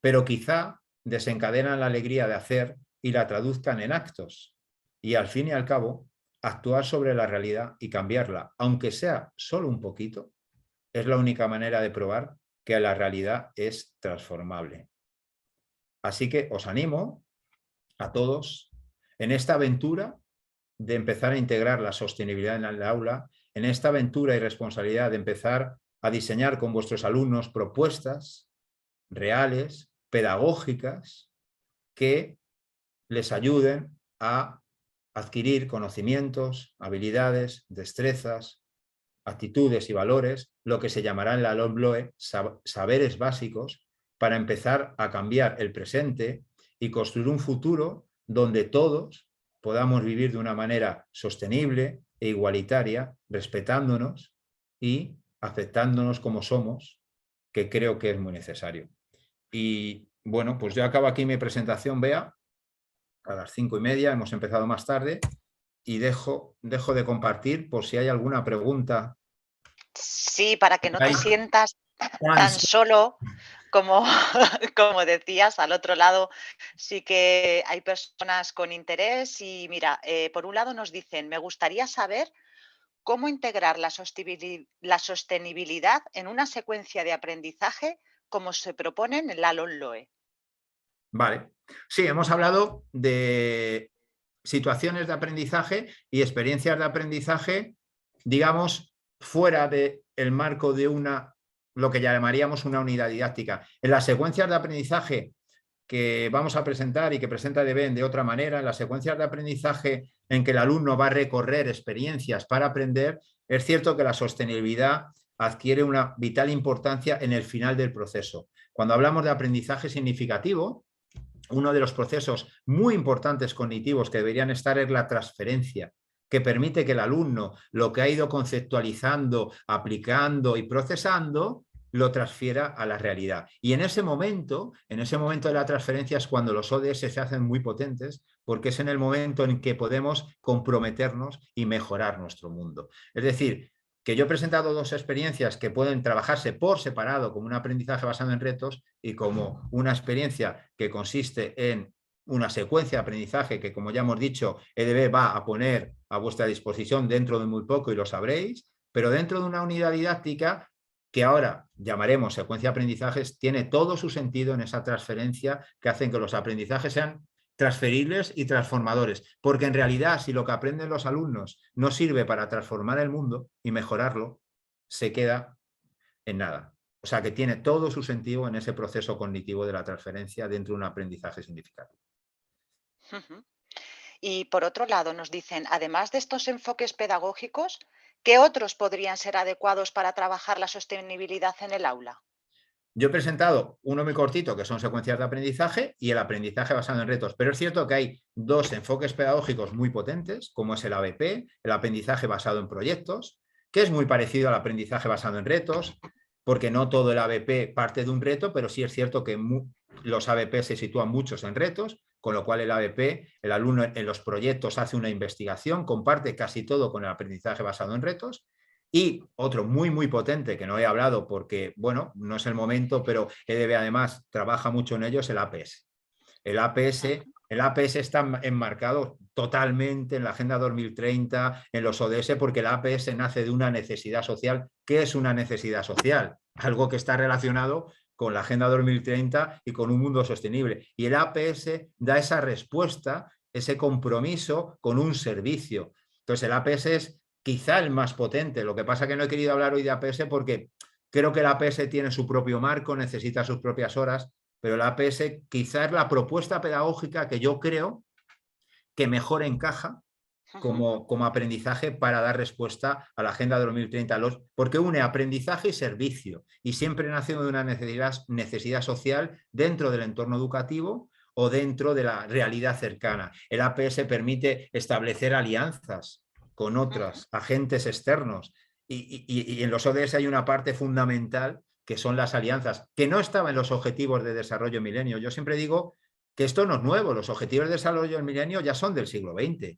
pero quizá desencadenan la alegría de hacer y la traduzcan en actos. Y al fin y al cabo, actuar sobre la realidad y cambiarla, aunque sea solo un poquito, es la única manera de probar que la realidad es transformable. Así que os animo a todos en esta aventura de empezar a integrar la sostenibilidad en el aula, en esta aventura y responsabilidad de empezar a diseñar con vuestros alumnos propuestas reales, pedagógicas, que les ayuden a adquirir conocimientos, habilidades, destrezas, actitudes y valores, lo que se llamará en la LOMLOE saberes básicos, para empezar a cambiar el presente y construir un futuro donde todos podamos vivir de una manera sostenible e igualitaria, respetándonos y aceptándonos como somos, que creo que es muy necesario. Y bueno, pues yo acabo aquí mi presentación, Bea, a las 5:30, hemos empezado más tarde, y dejo de compartir por si hay alguna pregunta. Sí, para que no te sientas tan solo como, como decías, al otro lado sí que hay personas con interés y mira, por un lado nos dicen, me gustaría saber cómo integrar la sostenibilidad en una secuencia de aprendizaje como se proponen en la LOMLOE. Vale. Sí, hemos hablado de situaciones de aprendizaje y experiencias de aprendizaje, digamos, fuera del marco de lo que llamaríamos una unidad didáctica. En las secuencias de aprendizaje que vamos a presentar y que presenta DEBEN de otra manera, en las secuencias de aprendizaje en que el alumno va a recorrer experiencias para aprender, es cierto que la sostenibilidad adquiere una vital importancia en el final del proceso. Cuando hablamos de aprendizaje significativo, uno de los procesos muy importantes cognitivos que deberían estar es la transferencia, que permite que el alumno lo que ha ido conceptualizando, aplicando y procesando, lo transfiera a la realidad. Y en ese momento de la transferencia es cuando los ODS se hacen muy potentes, porque es en el momento en que podemos comprometernos y mejorar nuestro mundo. Es decir, que yo he presentado dos experiencias que pueden trabajarse por separado como un aprendizaje basado en retos y como una experiencia que consiste en una secuencia de aprendizaje que, como ya hemos dicho, EDB va a poner a vuestra disposición dentro de muy poco y lo sabréis, pero dentro de una unidad didáctica que ahora llamaremos secuencia de aprendizajes, tiene todo su sentido en esa transferencia que hacen que los aprendizajes sean transferibles y transformadores, porque en realidad si lo que aprenden los alumnos no sirve para transformar el mundo y mejorarlo, se queda en nada. O sea que tiene todo su sentido en ese proceso cognitivo de la transferencia dentro de un aprendizaje significativo. Y por otro lado nos dicen, además de estos enfoques pedagógicos, ¿qué otros podrían ser adecuados para trabajar la sostenibilidad en el aula? Yo he presentado uno muy cortito, que son secuencias de aprendizaje, y el aprendizaje basado en retos. Pero es cierto que hay dos enfoques pedagógicos muy potentes, como es el ABP, el aprendizaje basado en proyectos, que es muy parecido al aprendizaje basado en retos, porque no todo el ABP parte de un reto, pero sí es cierto que los ABP se sitúan muchos en retos, con lo cual el ABP, el alumno en los proyectos hace una investigación, comparte casi todo con el aprendizaje basado en retos. Y otro muy potente, que no he hablado porque, bueno, no es el momento, pero EDB además trabaja mucho en ello, es el APS. El APS El APS está enmarcado totalmente en la Agenda 2030, en los ODS, porque el APS nace de una necesidad social. ¿Qué es una necesidad social? Algo que está relacionado con la Agenda 2030 y con un mundo sostenible. Y el APS da esa respuesta, ese compromiso con un servicio. Entonces el APS es quizá el más potente. Lo que pasa es que no he querido hablar hoy de APS porque creo que el APS tiene su propio marco, necesita sus propias horas, pero el APS quizá es la propuesta pedagógica que yo creo que mejor encaja como aprendizaje para dar respuesta a la Agenda 2030, porque une aprendizaje y servicio y siempre nace de una necesidad social dentro del entorno educativo o dentro de la realidad cercana. El APS permite establecer alianzas con otros agentes externos y en los ODS hay una parte fundamental que son las alianzas, que no estaba en los objetivos de desarrollo milenio. Yo siempre digo que esto no es nuevo, los objetivos de desarrollo del milenio ya son del siglo XX.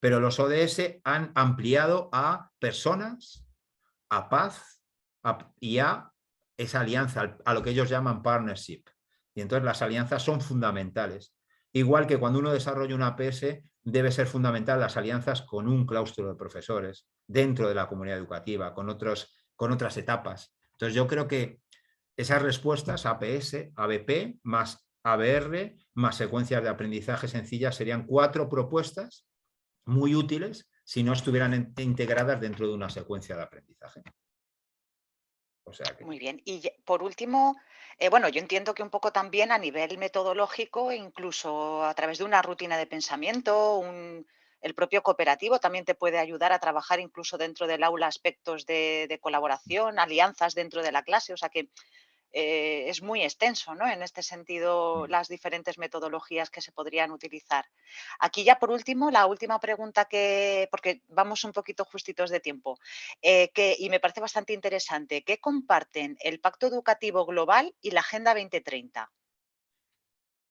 Pero los ODS han ampliado a personas, a paz y a esa alianza, a lo que ellos llaman partnership. Y entonces las alianzas son fundamentales. Igual que cuando uno desarrolla una APS, debe ser fundamental las alianzas con un claustro de profesores, dentro de la comunidad educativa, con otras etapas. Entonces yo creo que esas respuestas, APS, ABP, más ABR, más secuencias de aprendizaje sencillas, serían 4 propuestas muy útiles si no estuvieran integradas dentro de una secuencia de aprendizaje. O sea que... Muy bien. Y por último, bueno, yo entiendo que un poco también a nivel metodológico, incluso a través de una rutina de pensamiento, el propio cooperativo también te puede ayudar a trabajar incluso dentro del aula aspectos de colaboración, alianzas dentro de la clase. O sea que es muy extenso, ¿no? En este sentido, las diferentes metodologías que se podrían utilizar. Aquí ya por último, la última pregunta porque vamos un poquito justitos de tiempo, y me parece bastante interesante, ¿qué comparten el Pacto Educativo Global y la Agenda 2030?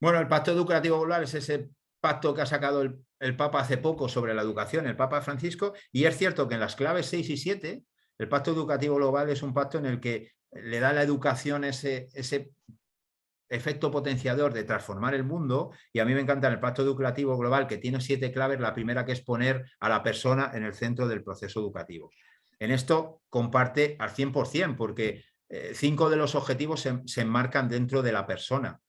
Bueno, el Pacto Educativo Global es ese pacto que ha sacado el Papa hace poco sobre la educación, el Papa Francisco, y es cierto que en las claves 6 y 7, el Pacto Educativo Global es un pacto en el que le da a la educación ese efecto potenciador de transformar el mundo, y a mí me encanta el Pacto Educativo Global, que tiene 7 claves, la primera que es poner a la persona en el centro del proceso educativo. En esto comparte al 100%, porque 5 de los objetivos se enmarcan dentro de la persona.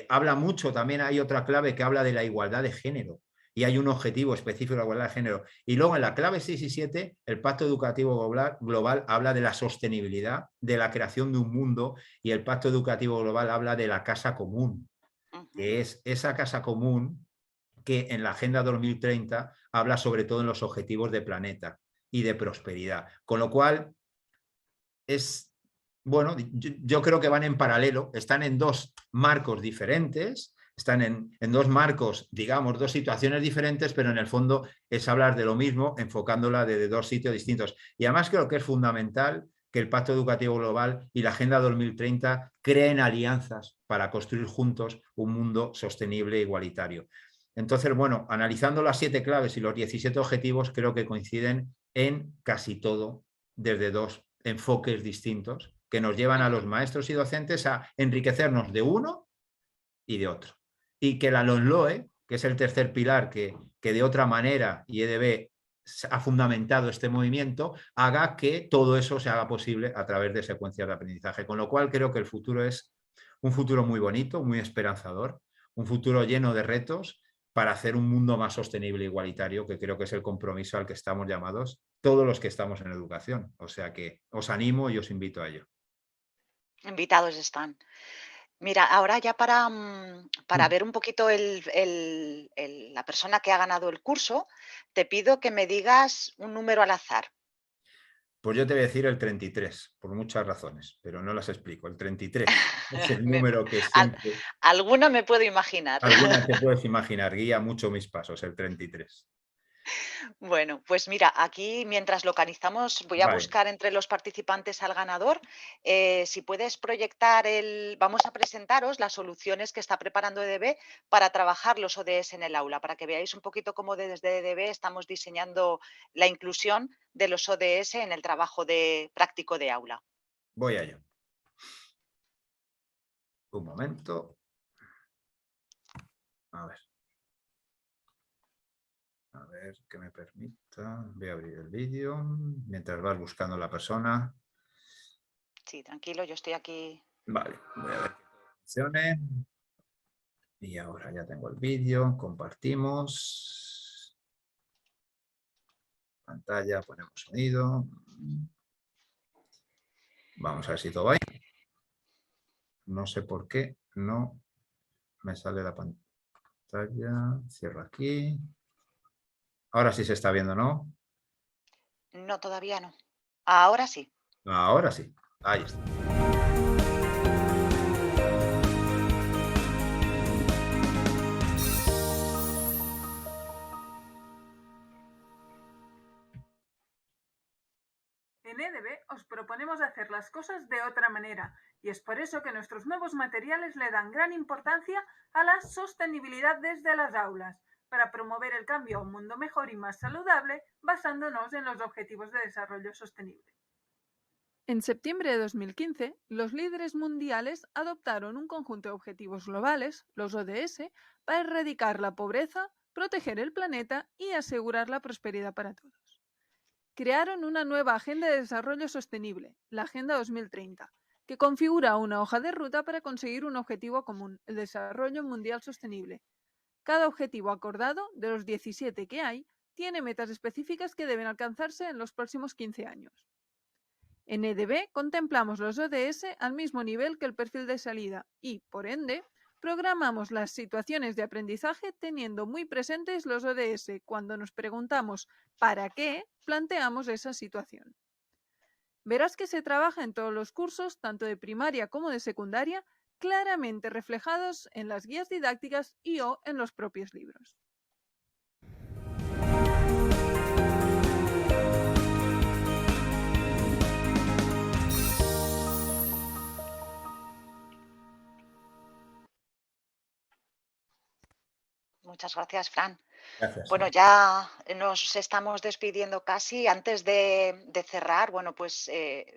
Habla mucho, también hay otra clave que habla de la igualdad de género, y hay un objetivo específico de la igualdad de género. Y luego en la clave 6 y 7, el Pacto Educativo Global habla de la sostenibilidad, de la creación de un mundo, y el Pacto Educativo Global habla de la casa común, que es esa casa común que en la Agenda 2030 habla sobre todo en los objetivos de planeta y de prosperidad. Con lo cual, bueno, yo creo que van en paralelo, están en 2 marcos diferentes, están en 2 marcos, digamos, 2 situaciones diferentes, pero en el fondo es hablar de lo mismo, enfocándola desde 2 sitios distintos. Y además creo que es fundamental que el Pacto Educativo Global y la Agenda 2030 creen alianzas para construir juntos un mundo sostenible e igualitario. Entonces, bueno, analizando las 7 claves y los 17 objetivos, creo que coinciden en casi todo desde 2 enfoques distintos que nos llevan a los maestros y docentes a enriquecernos de uno y de otro. Y que la LOMLOE, que es el tercer pilar que de otra manera IEDB ha fundamentado este movimiento, haga que todo eso se haga posible a través de secuencias de aprendizaje. Con lo cual creo que el futuro es un futuro muy bonito, muy esperanzador, un futuro lleno de retos para hacer un mundo más sostenible e igualitario, que creo que es el compromiso al que estamos llamados todos los que estamos en educación. O sea que os animo y os invito a ello. Invitados están. Mira, ahora ya para ver un poquito la persona que ha ganado el curso, te pido que me digas un número al azar. Pues yo te voy a decir el 33, por muchas razones, pero no las explico. El 33 es el Me- número que al- siempre, alguno me puedo imaginar. alguna te puedes imaginar, guía mucho mis pasos, el 33. Bueno, pues mira, aquí mientras localizamos, voy a Vale, buscar entre los participantes al ganador. Si puedes proyectar vamos a presentaros las soluciones que está preparando EDB para trabajar los ODS en el aula, para que veáis un poquito cómo desde EDB estamos diseñando la inclusión de los ODS en el trabajo práctico de aula. voy a ello. Un momento. A ver. A ver que me permita. Voy a abrir el vídeo mientras vas buscando la persona. Sí, tranquilo, yo estoy aquí. Vale, voy a ver que todo funcione. Y ahora ya tengo el vídeo, compartimos. Pantalla, ponemos sonido. Vamos a ver si todo va ahí. No sé por qué no me sale la pantalla. Cierro aquí. Ahora sí se está viendo, ¿no? No, todavía no. Ahora sí. Ahora sí. Ahí está. En EDB os proponemos hacer las cosas de otra manera y es por eso que nuestros nuevos materiales le dan gran importancia a la sostenibilidad desde las aulas, para promover el cambio a un mundo mejor y más saludable basándonos en los Objetivos de Desarrollo Sostenible. En septiembre de 2015, los líderes mundiales adoptaron un conjunto de objetivos globales, los ODS, para erradicar la pobreza, proteger el planeta y asegurar la prosperidad para todos. Crearon una nueva Agenda de Desarrollo Sostenible, la Agenda 2030, que configura una hoja de ruta para conseguir un objetivo común, el desarrollo mundial sostenible. Cada objetivo acordado, de los 17 que hay, tiene metas específicas que deben alcanzarse en los próximos 15 años. En EDB contemplamos los ODS al mismo nivel que el perfil de salida y, por ende, programamos las situaciones de aprendizaje teniendo muy presentes los ODS. Cuando nos preguntamos ¿para qué?, planteamos esa situación. Verás que se trabaja en todos los cursos, tanto de primaria como de secundaria, claramente reflejados en las guías didácticas y o en los propios libros. Muchas gracias, Fran. Gracias. Bueno, ya nos estamos despidiendo casi. Antes de cerrar, bueno, pues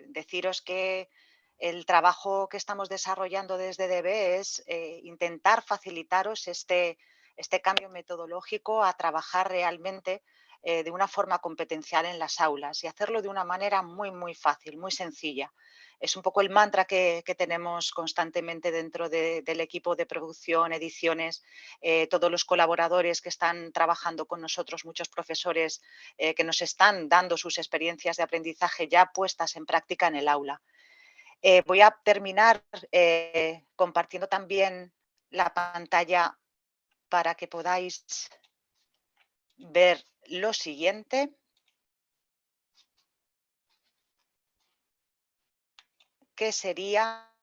deciros que el trabajo que estamos desarrollando desde DB es intentar facilitaros este cambio metodológico a trabajar realmente de una forma competencial en las aulas y hacerlo de una manera muy, muy fácil, muy sencilla. Es un poco el mantra que tenemos constantemente dentro del equipo de producción, ediciones, todos los colaboradores que están trabajando con nosotros, muchos profesores que nos están dando sus experiencias de aprendizaje ya puestas en práctica en el aula. Voy a terminar compartiendo también la pantalla para que podáis ver lo siguiente. Que sería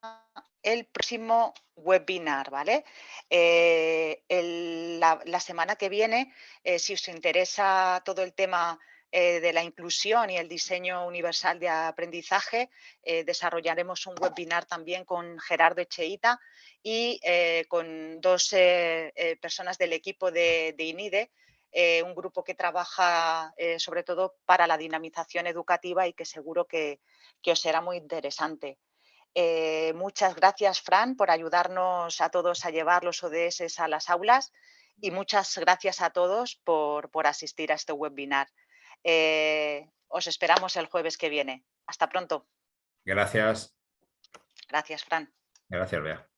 el próximo webinar, ¿vale? La semana que viene, si os interesa todo el tema de la inclusión y el diseño universal de aprendizaje, desarrollaremos un webinar también con Gerardo Echeita y con dos personas del equipo de INIDE, un grupo que trabaja sobre todo para la dinamización educativa y que seguro que os será muy interesante. Muchas gracias, Fran, por ayudarnos a todos a llevar los ODS a las aulas y muchas gracias a todos por asistir a este webinar. Os esperamos el jueves que viene. Hasta pronto. Gracias. Gracias, Fran. Gracias, Bea.